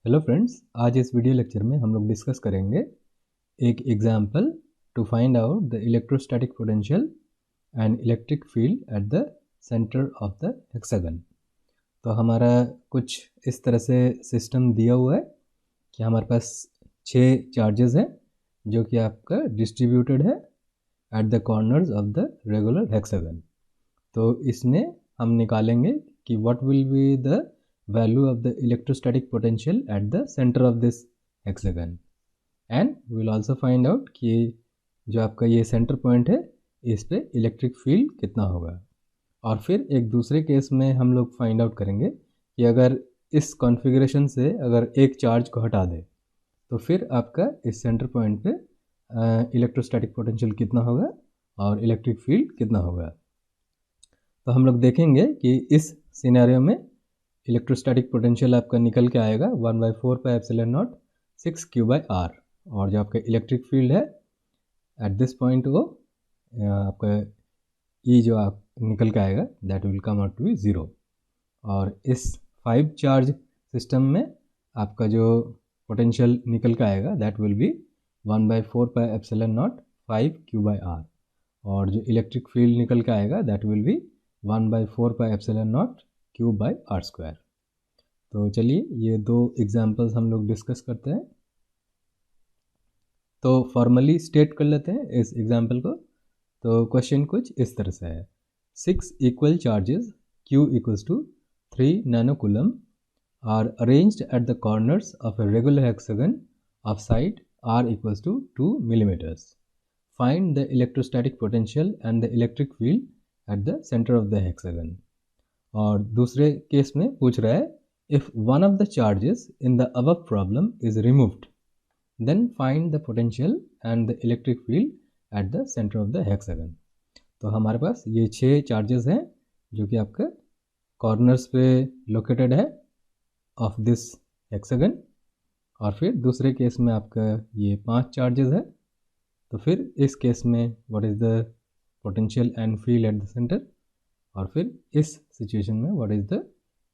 Hello friends, आज इस video lecture में हम लोग डिस्कस करेंगे एक example to find out the electrostatic potential and electric field at the centre of the hexagon. तो हमारा कुछ इस तरह से सिस्टम दिया हुआ है कि हमारे पास 6 चार्जेस हैं जो कि आपका डिस्ट्रीब्यूटेड है at the corners of the regular hexagon. तो इसमें हम निकालेंगे कि what will be the value of the electrostatic potential at the center of this hexagon and we will also find out कि जो आपका ये सेंटर पॉइंट है इस पे इलेक्ट्रिक फील्ड कितना होगा। और फिर एक दूसरे केस में हम लोग फाइंड आउट करेंगे कि अगर इस कॉन्फ़िगरेशन से अगर एक चार्ज को हटा दे तो फिर आपका इस सेंटर पॉइंट पे इलेक्ट्रोस्टैटिक पोटेंशियल कितना होगा और इलेक्ट्रिक फील्ड कितना होगा। तो हम लोग देखेंगे कि इस सिनेरियो में इलेक्ट्रोस्टैटिक पोटेंशियल आपका निकल के आएगा 1/4πε0 6q/r और जो आपका इलेक्ट्रिक फील्ड है एट दिस पॉइंट वो आपका ई जो आप निकल के आएगा that will come out to be 0। और इस 5 चार्ज सिस्टम में आपका जो पोटेंशियल निकल के आएगा दैट विल बी 1/4πε0 5q/r और जो इलेक्ट्रिक फील्ड निकल के आएगा दैट विल बी 1/4πε0 q/r²। तो चलिए ये दो एग्जाम्पल्स हम लोग डिस्कस करते हैं। तो फॉर्मली स्टेट कर लेते हैं इस एग्जाम्पल को। तो क्वेश्चन कुछ इस तरह से है, 6 equal charges q equals to 3 nanocoulomb are arranged at the corners of a regular hexagon of side r equals to 2 millimeters. Find the electrostatic potential and the electric field at the center of the hexagon. और दूसरे case में पूछ रहा है if one of the charges in the above problem is removed then find the potential and the electric field at the center of the hexagon. तो हमारे पास ये 6 charges हैं जो कि आपके कॉर्नर्स पे लोकेटेड है ऑफ दिस हेक्सागन और फिर दूसरे केस में आपका ये 5 चार्जेस है। तो फिर इस केस में what is the potential and field at the centre और फिर इस सिचुएशन में what is the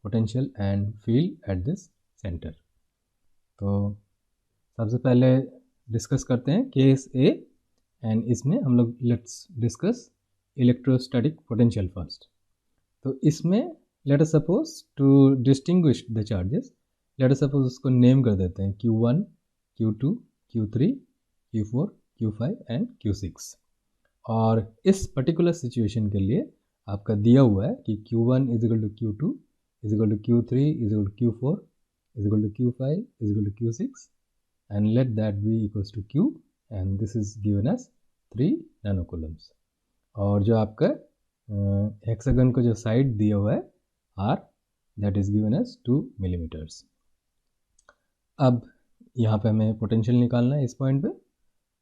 potential and field at this centre. तो सबसे पहले डिस्कस करते हैं केस ए एंड इसमें हम लोग let's discuss electrostatic potential first. तो इसमें let us suppose to distinguish the charges, let us suppose उसको नेम कर देते हैं Q1, Q2, Q3, Q4, Q5 and Q6। और इस पर्टिकुलर सिचुएशन के लिए आपका दिया हुआ है कि Q1 is equal to Q2 is equal to Q3 is equal to Q4 is equal to Q5 is equal to Q6 and let that be equals to Q and this is given as 3 nanocoulombs. और जो आपका hexagon को जो side दिया हुआ है R that is given as 2 millimetres. अब यहाँ पे हमें पोटेंशियल निकालना है इस पॉइंट पे।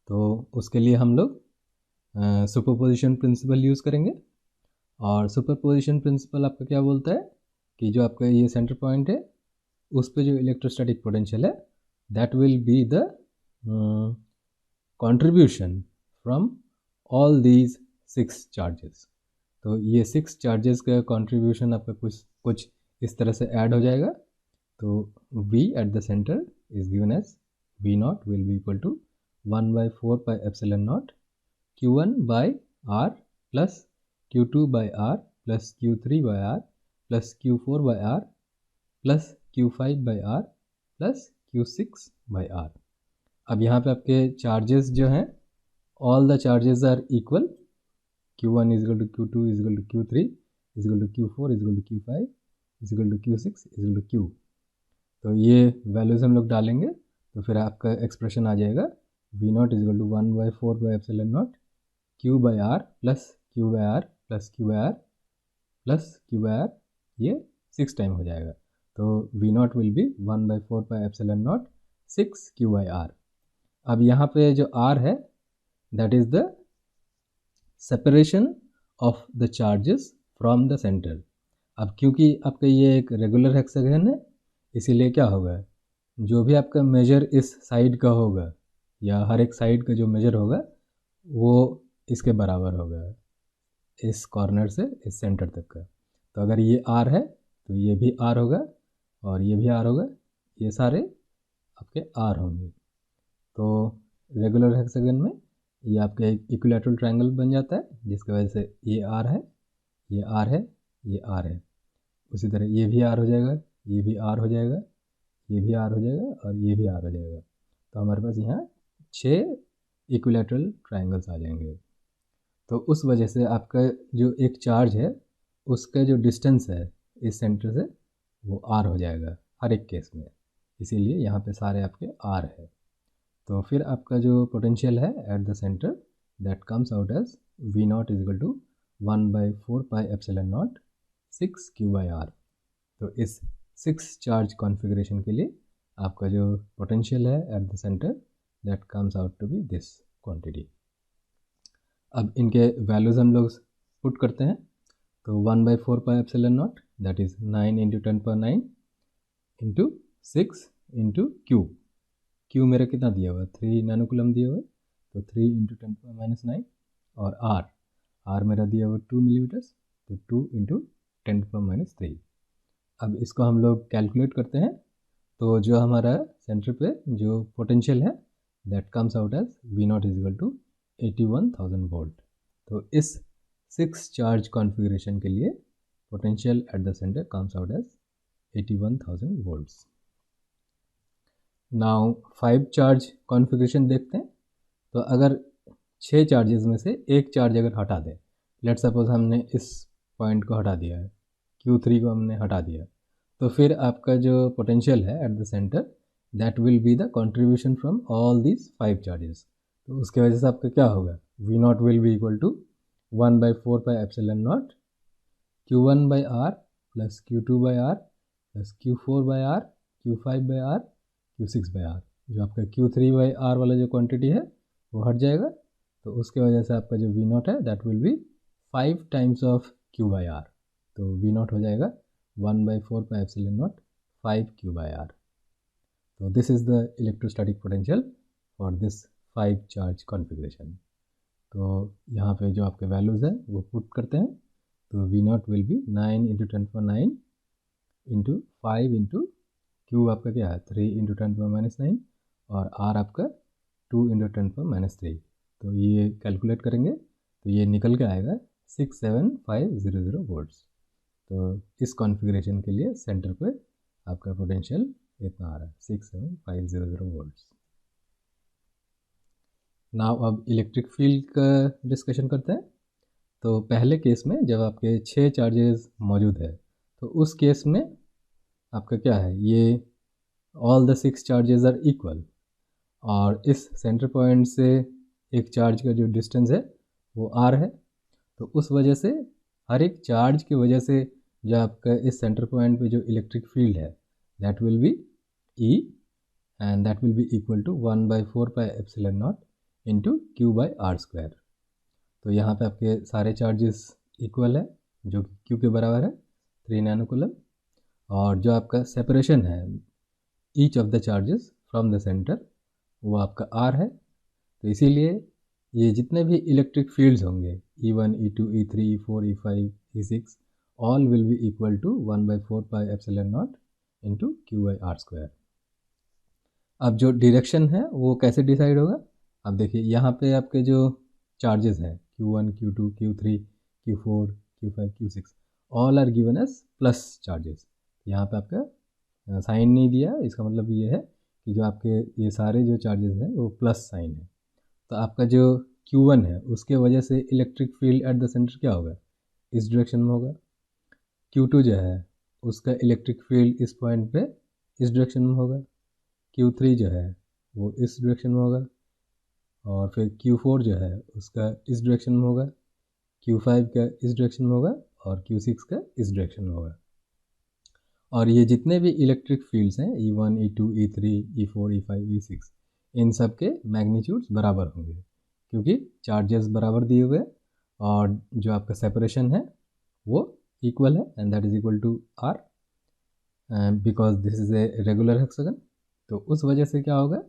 तो उसके लिए हम लोग सुपरपोजिशन प्रिंसिपल यूज़ करेंगे। और सुपरपोजिशन प्रिंसिपल आपका क्या बोलता है कि जो आपका ये सेंटर पॉइंट है उस पे जो इलेक्ट्रोस्टैटिक पोटेंशियल है that will be the contribution from all these 6 charges. तो ये 6 चार्जेस का कंट्रीब्यूशन आपका कुछ इस तरह से ऐड हो जाएगा। तो V at the centre is given as V0 will be equal to 1/4πε0 Q1/r plus Q2/r plus Q3/r plus Q4/r plus Q5/r plus Q6/r। अब यहाँ पे आपके चार्जेस जो हैं all the charges are equal, Q1 is equal to Q2 is equal to Q3 is equal to Q4 is equal to Q5 is equal to Q6 is equal to Q। तो ये values हम लोग डालेंगे तो फिर आपका expression आ जाएगा V0 is equal to 1/4πε0 Q/r plus Q/r plus Q/r plus Q/r, ये 6 टाइम हो जाएगा। तो V0 विल बी 1/4πε0 6q/r। अब यहाँ पे जो R है that is the separation of the charges from the centre. अब क्योंकि आपका ये एक रेगुलर हेक्सागन है इसीलिए क्या होगा, जो भी आपका मेजर इस साइड का होगा या हर एक साइड का जो मेजर होगा वो इसके बराबर होगा, इस कॉर्नर से इस सेंटर तक का। तो अगर ये R है तो ये भी R होगा और ये भी R होगा, ये सारे आपके आर होंगे। तो रेगुलर हेक्सागन में ये आपका एक इक्विलैटरल ट्रायंगल बन जाता है, जिसकी वजह से ये आर है, ये आर है, ये आर है। उसी तरह ये भी आर हो जाएगा, ये भी आर हो जाएगा, ये भी आर हो जाएगा और ये भी आर हो जाएगा। तो हमारे पास यहाँ 6 इक्विलैटरल ट्रायंगल्स आ जाएंगे। तो उस वजह से आपका जो एक चार्ज है उसका जो डिस्टेंस है इस सेंटर से वो आर हो जाएगा हर एक केस में, इसीलिए यहाँ पे सारे आपके आर है। तो फिर आपका जो पोटेंशियल है at the centre that comes out as V naught is equal to 1/4 pi epsilon naught 6 Q by R. तो इस 6 चार्ज कॉन्फ़िगरेशन के लिए आपका जो पोटेंशियल है at the centre that comes out to be this quantity. अब इनके values हम लोग पुट करते हैं। तो 1/4 pi epsilon not that is 9 × 10⁹ into 6 into Q मेरा कितना दिया हुआ है 3 नैनो कूलम दिया हुआ है, तो 3 × 10⁻⁹ और आर मेरा दिया हुआ 2 मिलीमीटर, तो 2 × 10⁻3। अब इसको हम लोग कैलकुलेट करते हैं। तो जो हमारा सेंटर पे जो पोटेंशियल है that comes out as V naught is equal to 81,000 volt. तो इस 6 चार्ज कॉन्फ़िगरेशन के लिए potential at the centre comes out as 81,000 volts. Now 5 charge configuration देखते हैं। तो अगर 6 चार्जेस में से एक चार्ज अगर हटा दें, लेट सपोज हमने इस पॉइंट को हटा दिया है, Q3 को हमने हटा दिया, तो फिर आपका जो पोटेंशियल है at the centre that will be the contribution from all these 5 charges. तो उसके वजह से आपका क्या होगा, V naught will be equal to 1/4 pi epsilon naught Q1 by R plus Q2 by R plus Q4 by R, Q5 by R, Q6 by R. जो आपका Q3 by are वाला जो क्वांटिटी है वो हट जाएगा, तो उसके वजह से आपका जो V नॉट है that will be 5 times of Q by R. तो V नॉट हो जाएगा 1/4 pi epsilon naught 5 Q by R. तो this is the electrostatic potential for this 5 charge configuration. तो यहाँ पे जो आपके वैल्यूज़ हैं वो पुट करते हैं। तो V not will B 9 × 10⁻9 into 5 into Q आपका क्या है 3 × 10⁻9 और R आपका 2 × 10⁻3। तो ये कैलकुलेट करेंगे तो ये निकल के आएगा 67500 वोल्ट्स। तो इस कॉन्फ़िगरेशन के लिए सेंटर पे आपका पोटेंशियल इतना आ रहा है 67500 वोल्ट्स। नाउ अब इलेक्ट्रिक फील्ड का डिस्कशन करते हैं। तो पहले केस में जब आपके 6 चार्जेस मौजूद है तो उस केस में आपका क्या है, ये all the 6 charges are equal और इस सेंटर पॉइंट से एक चार्ज का जो डिस्टेंस है वो आर है। तो उस वजह से हर एक चार्ज की वजह से जो आपका इस सेंटर पॉइंट पे जो इलेक्ट्रिक फील्ड है that will be E and that will be equal to 1/4 pi epsilon naught into Q by R square. तो यहाँ पे आपके सारे चार्जेस इक्वल है जो कि Q के बराबर है 3 नैनो कूलम, और जो आपका सेपरेशन है each of the charges from the centre वो आपका R है। तो इसीलिए ये जितने भी इलेक्ट्रिक फील्ड्स होंगे E1, E2, E3, E4, E5, E6 all will be equal to 1/4 pi epsilon naught into Q by R square. अब जो डायरेक्शन है वो कैसे डिसाइड होगा, अब देखिए यहाँ पे आपके जो चार्जेस हैं Q1, Q2, Q3, Q4, Q5, Q6 all are given as plus charges. यहाँ पे आपका साइन नहीं दिया, इसका मतलब ये है कि जो आपके ये सारे जो चार्जेस हैं वो प्लस साइन है। तो आपका जो Q1 है उसके वजह से electric field at the centre क्या होगा, इस डायरेक्शन में होगा। Q2 जो है उसका इलेक्ट्रिक फील्ड इस पॉइंट पे इस डायरेक्शन में होगा। Q3 जो है वो इस डायरेक्शन में होगा और फिर Q4 जो है उसका इस डायरेक्शन में होगा, Q5 का इस डायरेक्शन में होगा और Q6 का इस डायरेक्शन में होगा। और ये जितने भी इलेक्ट्रिक फील्ड्स हैं E1, E2, E3, E4, E5, E6 इन सब के मैग्नीट्यूड्स बराबर होंगे क्योंकि चार्जेस बराबर दिए हुए हैं और जो आपका सेपरेशन है वो इक्वल है and that is equal to R because this is a regular hexagon. तो उस वजह से क्या होगा,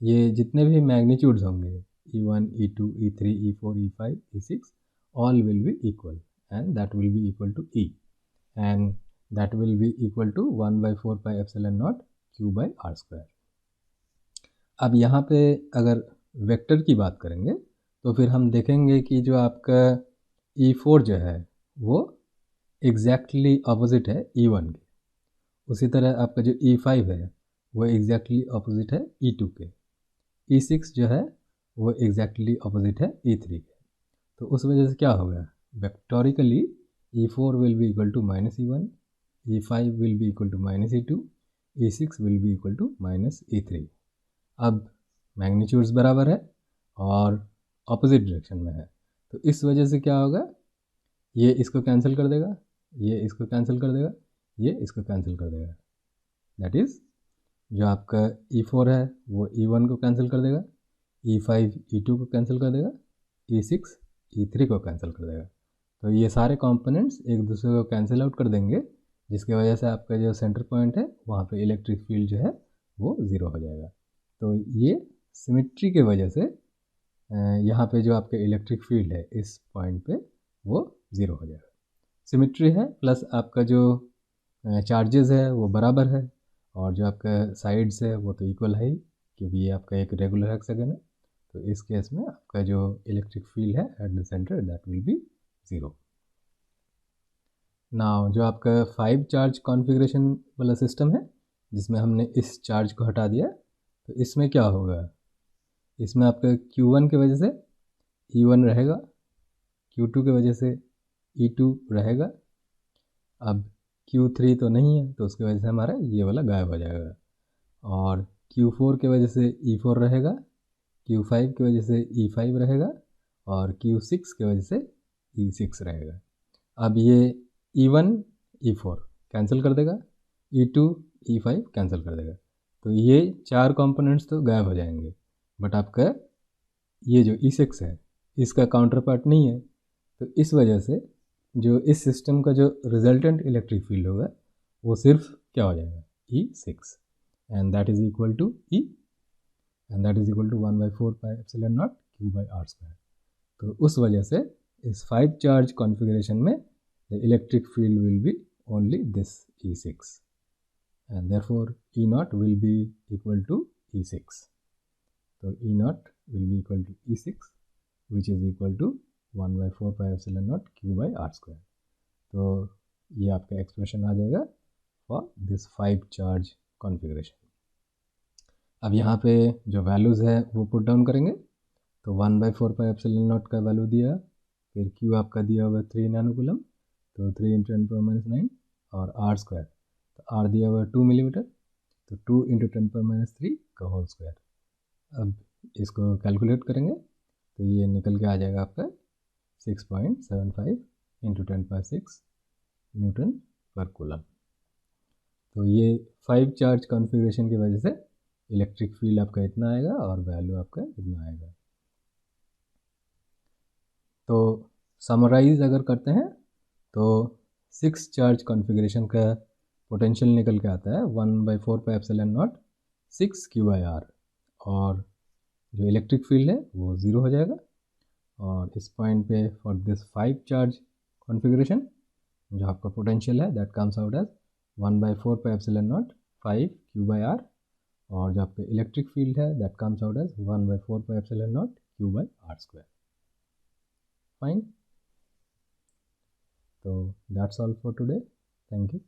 ये जितने भी मैग्नीट्यूड्स होंगे E1, E2, E3, E4, E5, E6 all will be equal and that will be equal to E and that will be equal to 1/4 pi epsilon naught Q by R square. अब यहाँ पे अगर vector की बात करेंगे तो फिर हम देखेंगे कि जो आपका E4 जो है वो एग्जैक्टली ऑपोजिट है E1 के। उसी तरह आपका जो E5 है वो एग्जैक्टली ऑपोजिट है E2 के। E6 जो है वो एग्जैक्टली ऑपोजिट है E3 के। तो उस वजह से क्या होगा, vectorially E4 will be equal to minus E1, E5 will be equal to minus E2, E6 will be equal to minus E3। अब मैग्नीट्यूड्स बराबर है और ऑपोजिट डायरेक्शन में है, तो इस वजह से क्या होगा, ये इसको कैंसिल कर देगा, ये इसको कैंसिल कर देगा, ये इसको कैंसिल कर देगा। दैट इज़ जो आपका E4 है वो E1 को कैंसिल कर देगा, E5 E2 को कैंसिल कर देगा, E6 E3 को कैंसिल कर देगा। तो ये सारे कंपोनेंट्स एक दूसरे को कैंसिल आउट कर देंगे, जिसकी वजह से आपका जो सेंटर पॉइंट है वहाँ पे इलेक्ट्रिक फील्ड जो है वो ज़ीरो हो जाएगा। तो ये सिमेट्री के वजह से यहाँ पे जो आपका इलेक्ट्रिक फील्ड है इस पॉइंट पे वो ज़ीरो हो जाएगा। सिमेट्री है प्लस आपका जो चार्जेस है वो बराबर है, और जो आपका साइड्स है वो तो इक्वल है ही, क्योंकि ये आपका एक रेगुलर हेक्सागन है। तो इस केस में आपका जो इलेक्ट्रिक फील्ड है at the centre that will be zero. Now जो आपका 5 चार्ज कॉन्फ़िगरेशन वाला सिस्टम है जिसमें हमने इस चार्ज को हटा दिया, तो इसमें क्या होगा, इसमें आपका Q1 की वजह से E1 रहेगा, Q2 की वजह से E2 रहेगा। अब Q3 तो नहीं है तो उसकी वजह से हमारा ये वाला गायब हो जाएगा, और Q4 की वजह से E4 रहेगा, Q5 की वजह से E5 रहेगा, और Q6 की वजह से E6 रहेगा। अब ये E1 E4 कैंसिल कर देगा, E2 E5 कैंसिल कर देगा, तो ये चार कंपोनेंट्स तो गायब हो जाएंगे। बट आपका ये जो E6 है इसका काउंटर पार्ट नहीं है, तो इस वजह से जो इस सिस्टम का जो रिजल्टेंट इलेक्ट्रिक फील्ड होगा वो सिर्फ क्या हो जाएगा, E6, and that is equal to E, and that is equal to 1/4 pi epsilon naught Q by R square. तो उस वजह से इस 5 चार्ज कॉन्फ़िगरेशन में the electric field will be only this E6, and therefore E naught will be equal to E6. So E naught will be equal to E6, which is equal to 1/4 pi epsilon naught Q by R square. तो ये आपका expression आ जाएगा for this 5 charge configuration. अब यहाँ पे जो values है वो पुट डाउन करेंगे, तो 1/4 पाई एप्सिलॉन नॉट का वैल्यू दिया, फिर Q आपका दिया हुआ 3 नैनो कूलम, तो 3 × 10⁻⁹, और R स्क्वायर, तो R दिया हुआ 2 मिलीमीटर, तो 2 × 10⁻³ का होल स्क्वायर। अब इसको कैलकुलेट करेंगे तो ये निकल के आ जाएगा आपका 6.75 × 10⁻⁶ न्यूटन पर कूलम। तो ये 5 चार्ज कॉन्फ़िगरेशन की वजह से इलेक्ट्रिक फील्ड आपका इतना आएगा और वैल्यू आपका इतना आएगा। तो समराइज अगर करते हैं तो 6 चार्ज कॉन्फ़िगरेशन का पोटेंशियल निकल के आता है 1/4 पाई एप्सिलॉन नॉट 6 Q/R, और जो इलेक्ट्रिक फील्ड है वो ज़ीरो हो जाएगा। और इस पॉइंट पे फॉर दिस 5 चार्ज कॉन्फ़िगरेशन जो आपका पोटेंशियल है that comes out as 1/4 pi epsilon naught 5 Q/R, और जो आपका इलेक्ट्रिक फील्ड है that comes out as 1/4 pi epsilon naught Q/R square. Fine. So that's all for today. Thank you.